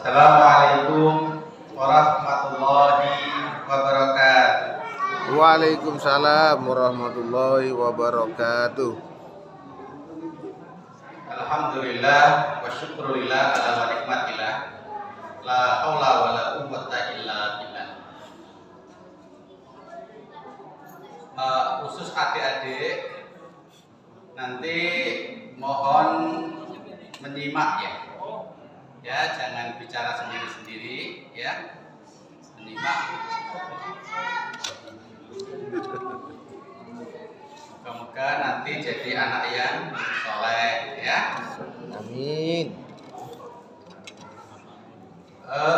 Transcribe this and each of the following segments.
Assalamualaikum warahmatullahi wabarakatuh. Waalaikumsalam warahmatullahi wabarakatuh. Alhamdulillah wa syukrulillah ala wa nikmatillah. La haula wa la quwwata illa billah. Khusus adik-adik nanti mohon menyimak ya. Ya, jangan bicara sendiri-sendiri ya. Menyimak. Semoga nanti jadi anak yang soleh ya. Amin.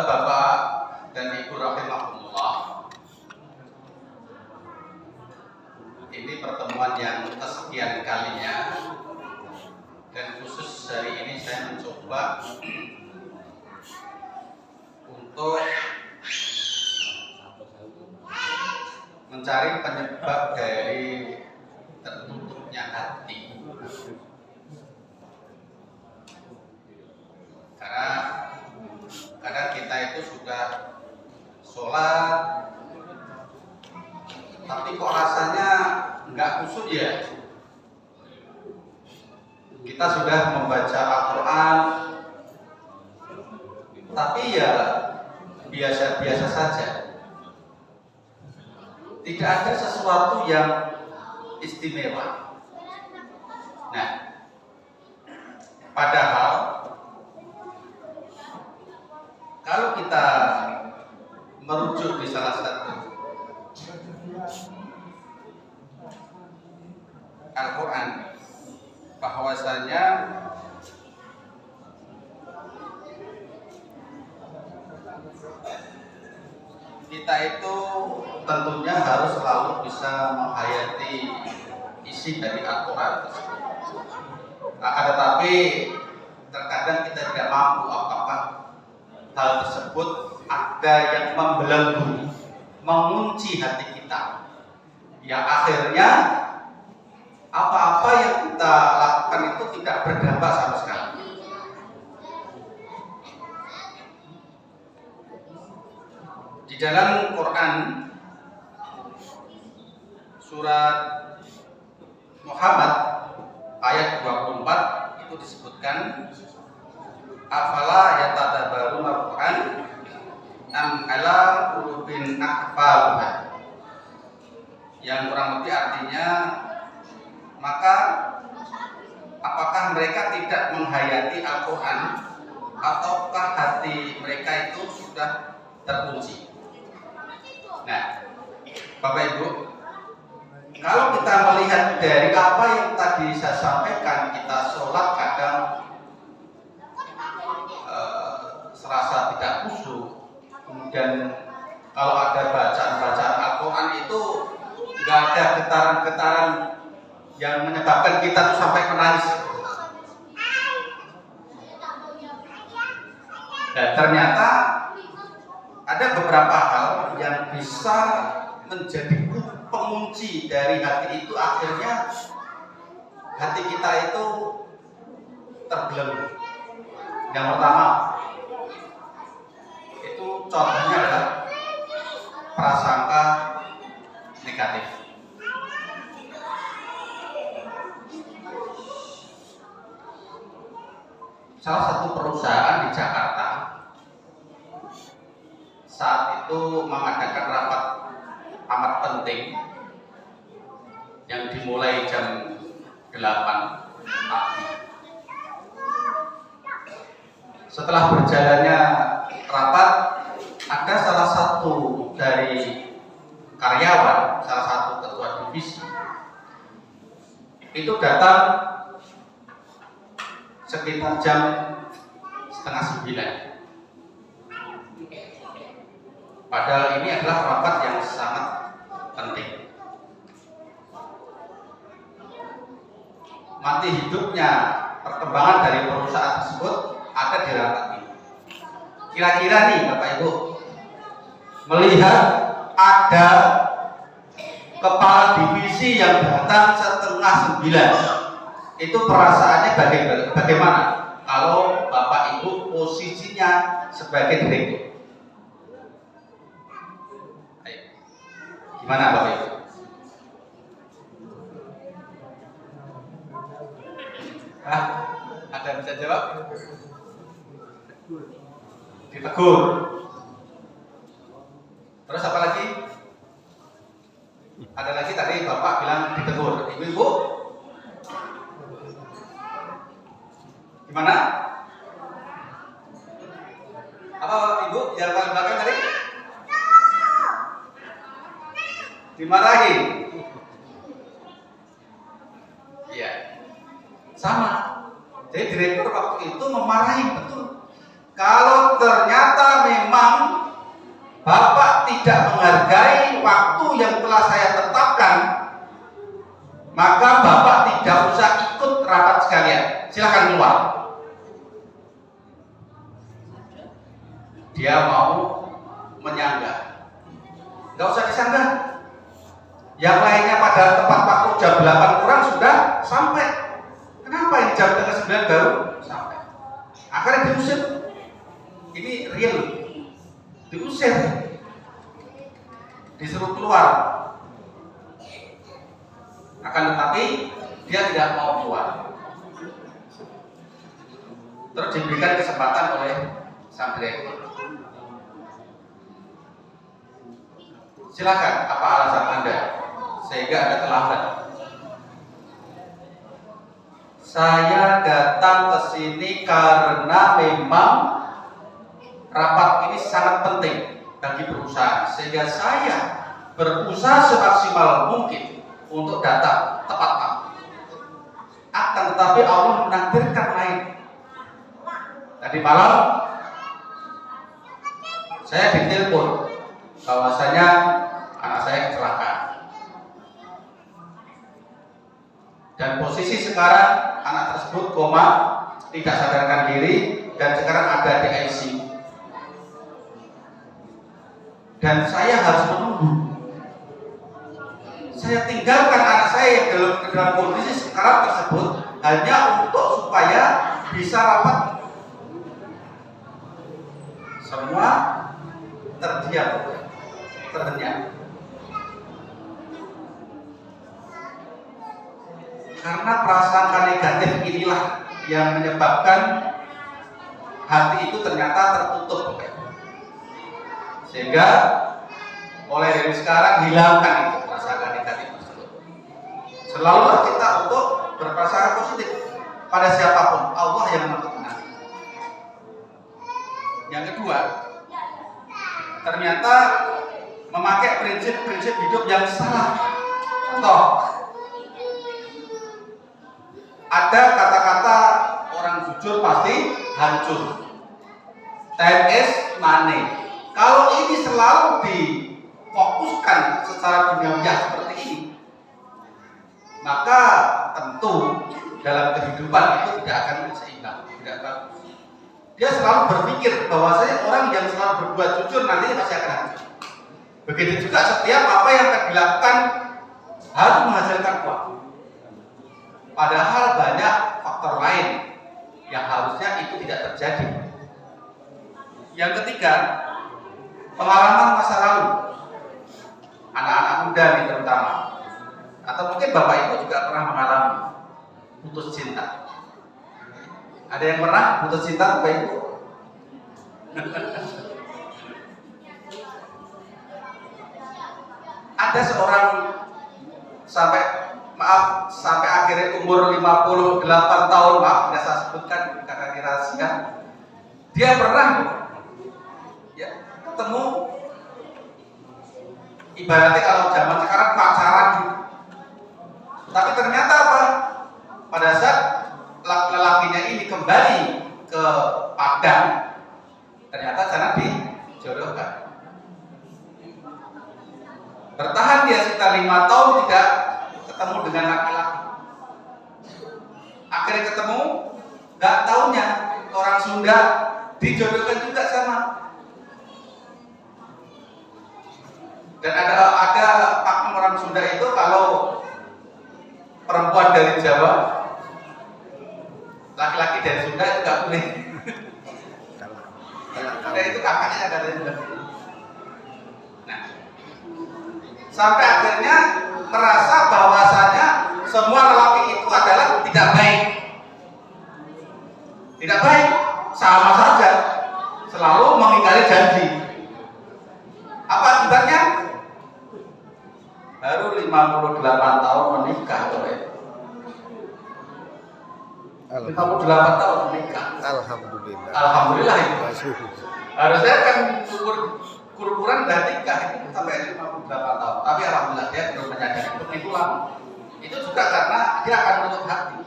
Bapak dan Ibu rahimahumullah, ini pertemuan yang kesekian kalinya, dan khusus hari ini saya mencoba untuk mencari penyebab dari tertutupnya hati. Karena kadang kita itu sudah sholat, tapi kok rasanya nggak khusyuk ya. Kita sudah membaca Al-Quran, tapi ya biasa-biasa saja. Tidak ada sesuatu yang istimewa. Nah, padahal kalau kita merujuk di salah satu Al-Quran, bahwasanya kita itu tentunya harus selalu bisa menghayati isi dari Al-Quran tersebut. Akan tetapi terkadang kita tidak mampu, apakah hal tersebut ada yang membelenggu, mengunci hati kita, yang akhirnya apa-apa yang kita lakukan itu tidak berdampak sama sekali. Di dalam Quran surat Muhammad ayat 24 itu disebutkan, afala yatadabbaruna al-Quran am ala qulubin aqfaluha, yang kurang lebih artinya, maka apakah mereka tidak menghayati Al-Quran ataukah hati mereka itu sudah terkunci. Nah, Bapak Ibu, kalau kita melihat dari apa yang tadi saya sampaikan, kita sholat kadang serasa tidak khusyuk. Kemudian kalau ada bacaan-bacaan Al-Quran itu nggak ada getaran-getaran yang menyebabkan kita tuh sampai menangis. Dan ternyata ada beberapa hal yang bisa menjadi pengunci dari hati itu, akhirnya hati kita itu terbelenggu. Yang pertama itu contohnya adalah prasangka negatif. Salah satu perusahaan di Jakarta saat itu mengadakan rapat amat penting yang dimulai jam 8 pagi. Setelah berjalannya rapat, ada salah satu dari karyawan, salah satu ketua divisi, itu datang sekitar jam 8:30. Padahal ini adalah rapat yang sangat penting. mati hidupnya perkembangan dari perusahaan tersebut ada di rapat ini. Kira-kira nih Bapak Ibu melihat ada kepala divisi yang datang 8:30, itu perasaannya bagaimana kalau Bapak Ibu posisinya sebagai direktur? Ayo. Gimana Bapak Ibu? Hah? Ada yang bisa jawab? Ditegur. Terus apa lagi? Ada lagi tadi Bapak bilang ditegur. Ibu-ibu? Gimana? Apa Ibu yang paling belakang tadi? Dimarahi. Iya. Sama. Jadi direktur waktu itu memarahi betul. Kalau ternyata memang Bapak tidak menghargai waktu yang telah saya tetapkan, maka Bapak tidak usah ikut rapat sekalian. Silakan keluar. Dia mau menyanggah. Nggak usah disanggah. Yang lainnya pada tepat waktu jam 8 kurang sudah sampai. Kenapa ini jam 9 baru sampai? Akhirnya diusir. Ini real. Diusir. Disuruh keluar. Akan tetapi dia tidak mau keluar. Terus diberikan kesempatan oleh sang direktur. Silakan, apa alasan Anda sehingga Anda terlambat? Saya datang ke sini karena memang rapat ini sangat penting bagi perusahaan, sehingga saya berusaha semaksimal mungkin untuk datang tepat waktu. Akan tetapi Allah menakdirkan lain. Tadi malam saya ditelepon bahwasanya anak saya kecelakaan. Dan posisi sekarang anak tersebut koma, tidak sadarkan diri, dan sekarang ada di ICU. Dan saya harus menunggu. Saya tinggalkan anak saya yang dalam kondisi sekarang tersebut hanya untuk supaya bisa rapat. Semua terdiam, terhenyam. Karena prasangka negatif inilah yang menyebabkan hati itu ternyata tertutup. Sehingga mulai dari sekarang hilangkan itu prasangka negatif tersebut. Selalu kita untuk berprasangka positif pada siapapun, Allah yang menentukan. Yang kedua, ternyata memakai prinsip-prinsip hidup yang salah. Contoh, ada kata-kata orang jujur pasti hancur. Time is money. Kalau ini selalu difokuskan secara duniawiah seperti ini, maka tentu dalam kehidupan itu tidak akan seimbang, tidak bagus. Dia selalu berpikir bahwasanya orang yang selalu berbuat jujur nantinya pasti akan hancur. Begitu juga setiap apa yang akan dilakukan harus menghasilkan uang. Padahal banyak faktor lain yang harusnya itu tidak terjadi. Yang ketiga, pengalaman masa lalu. Anak-anak muda nih terutama. Atau mungkin Bapak Ibu juga pernah mengalami putus cinta. Ada yang pernah putus cinta Bapak Ibu? Ada seorang sampai akhirnya umur 58 tahun, maaf tidak saya sebutkan karena ini rahasia. Dia pernah ya ketemu, ibaratnya kalau zaman sekarang pacaran, tapi ternyata apa? Pada saat lelakinya ini kembali ke Padang, ternyata jangan dijodohkan. Bertahan dia sekitar 5 tahun tidak ketemu dengan laki-laki. Akhirnya ketemu, nggak taunya orang Sunda dijodohkan juga sama. Dan ada pakem orang Sunda itu kalau perempuan dari Jawa, laki-laki dari Sunda itu nggak boleh. Karena itu kakaknya katanya. Nah, sampai akhirnya merasa bahwasanya semua lelaki itu adalah tidak baik. Tidak baik, sama saja, selalu mengingkari janji. Apa akibatnya? Baru 58 tahun menikah, 58 tahun menikah. Alhamdulillah. Alhamdulillah itu. Masyhur. Harusnya kan ukuran udah nikah itu sampai 58 tahun. Tapi alhamdulillah dia belum menyadari begitu lama. Itu juga karena dia akan menutup hati.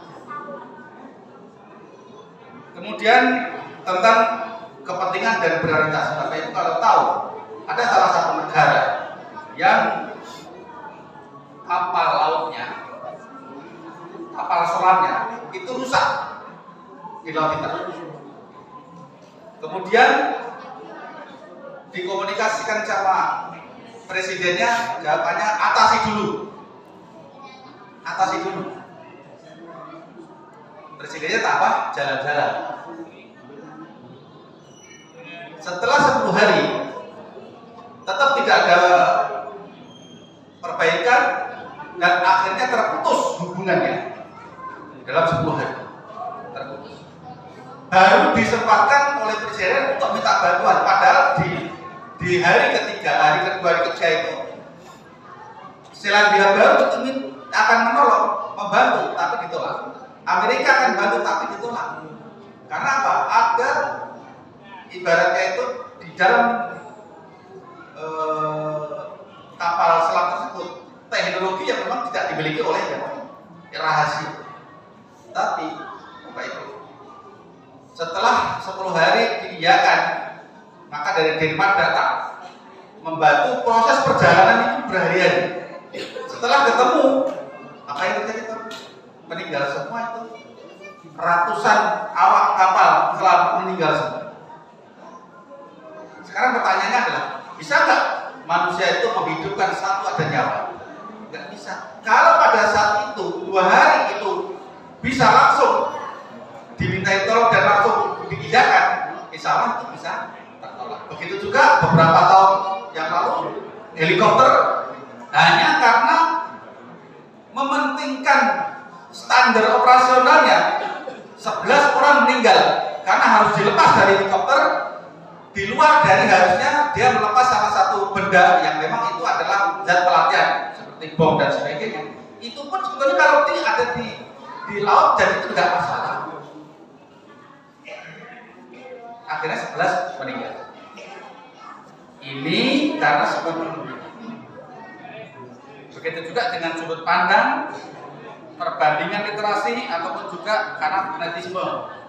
Kemudian tentang kepentingan dan prioritas. Bapak Ibu kalau tahu ada salah satu negara yang kapal lautnya, kapal selamnya itu rusak di Laut Hitam. Kemudian dikomunikasikan sama presidennya, jawabannya atasi dulu. Atasi dulu. Presidennya tambah jalan-jalan. Setelah 10 hari tetap tidak ada perbaikan dan akhirnya terputus hubungannya dalam 10 hari. Terputus. Baru disempatkan oleh presiden untuk minta bantuan, padahal di hari ketiga, hari kedua, hari ketiga itu Selandia Baru ingin akan menolong, membantu, tapi ditolak. Amerika akan bantu, tapi ditolak. Karena apa? Ada ibaratnya itu di dalam kapal selam tersebut teknologi yang memang tidak dimiliki oleh yang rahasia. Tapi Bapak Ibu, setelah 10 hari diiyakan, maka dari Denmark datang membantu proses perjalanan itu berhari-hari. Setelah ketemu, apa yang terjadi? Meninggal semua itu. Ratusan awak kapal selam meninggal semua. Sekarang pertanyaannya adalah, bisa nggak manusia itu menghidupkan satu ada nyawa? Nggak bisa. Kalau pada saat itu 2 hari itu bisa langsung dimintai tolong dan langsung diiyakan, insya Allah itu bisa tertolak. Begitu juga beberapa tahun yang lalu helikopter hanya karena mementingkan standar operasionalnya 11 orang meninggal karena harus dilepas dari helikopter di luar dari harusnya dia melepas salah satu benda yang memang itu adalah zat pelatihan seperti bom dan sebagainya. Itu pun sebetulnya kalau ada di laut dan itu tidak masalah. Akhirnya 11 meninggal. Ini karena sebetulnya. Begitu juga dengan sudut pandang perbandingan literasi ataupun juga karena fanatisme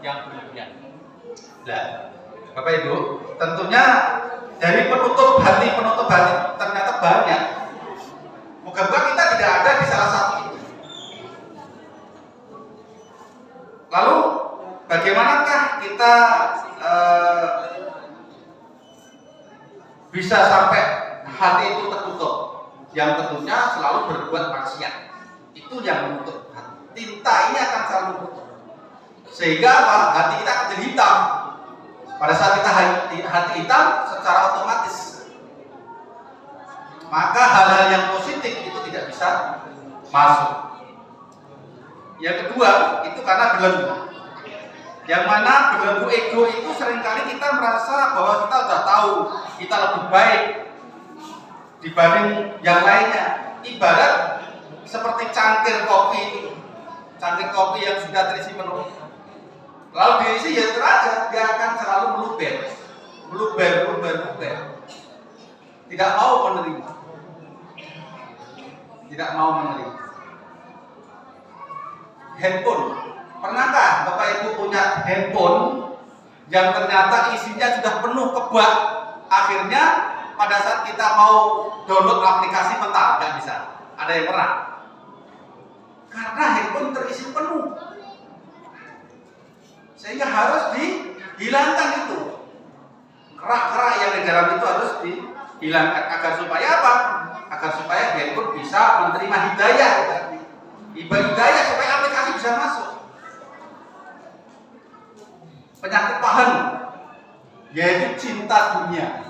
yang berlebihan. Nah, Bapak Ibu, tentunya dari penutup hati ternyata banyak. Moga-moga kita tidak ada di salah satu itu. Lalu bagaimanakah kita bisa sampai hati itu tertutup? Yang tentunya selalu berbuat maksiat. Itu yang menutup hati. Tinta ini akan selalu menutup. Sehingga apa? Hati kita akan jadi hitam. Pada saat kita hati hitam, secara otomatis maka hal-hal yang positif itu tidak bisa masuk. Yang kedua, itu karena belenggu. Yang mana belenggu ego itu seringkali kita merasa bahwa kita sudah tahu, kita lebih baik dibanding yang lainnya. Ibarat seperti cangkir kopi yang sudah terisi penuh. Lalu diisi ya teraja, dia akan selalu meluber. Tidak mau menerima. Handphone. Pernahkah Bapak Ibu punya handphone yang ternyata isinya sudah penuh kebak? Akhirnya pada saat kita mau download aplikasi mental nggak bisa. Ada yang pernah? Karena handphone terisi penuh. Sehingga harus dihilangkan itu. Kerak-kerak yang di dalam itu harus dihilangkan agar supaya apa? Agar supaya dia pun bisa menerima hidayah. Hidayah supaya aplikasi bisa masuk. Penyakit paham yaitu cinta dunia.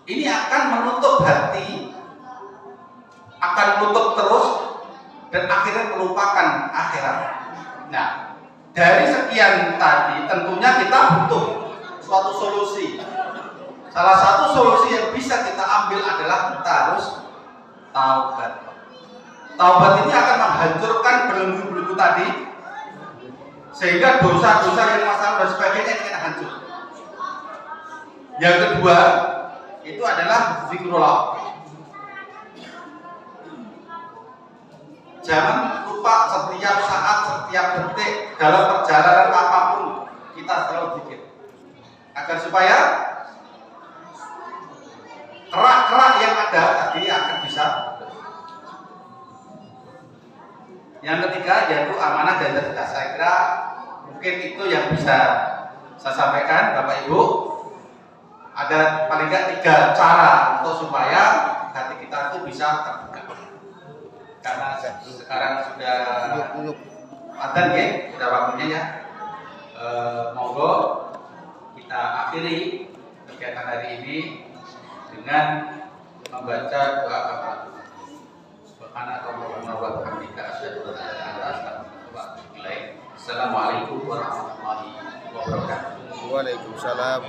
Ini akan menutup hati, akan menutup terus, dan akhirnya melupakan akhirat. Nah, dari sekian tadi tentunya kita butuh suatu solusi. Salah satu solusi yang bisa kita ambil adalah kita harus taubat. Taubat ini akan menghancurkan belenggu-belenggu tadi, sehingga dosa-dosa yang masalah dan sebagainya ini akan hancur. Yang kedua itu adalah zikrullah. Jangan lupa setiap saat, setiap detik dalam perjalanan apapun kita selalu zikir, agar supaya kerak-kerak yang ada tadi akan bisa. Yang ketiga yaitu amanah dan cerdas. Saya kira mungkin itu yang bisa saya sampaikan, Bapak Ibu. Ada paling nggak 3 cara untuk supaya hati kita itu bisa terbuka. Karena sekarang sudah adzan ya, sudah waktunya ya. Monggo kita akhiri kegiatan hari ini dengan membaca doa kafaratul. Subhanakallahumma wa bihamdika asyhadu an la ilaha illa anta astaghfiruka wa atubu ilaik. Assalamualaikum warahmatullahi wabarakatuh. Waalaikumsalam.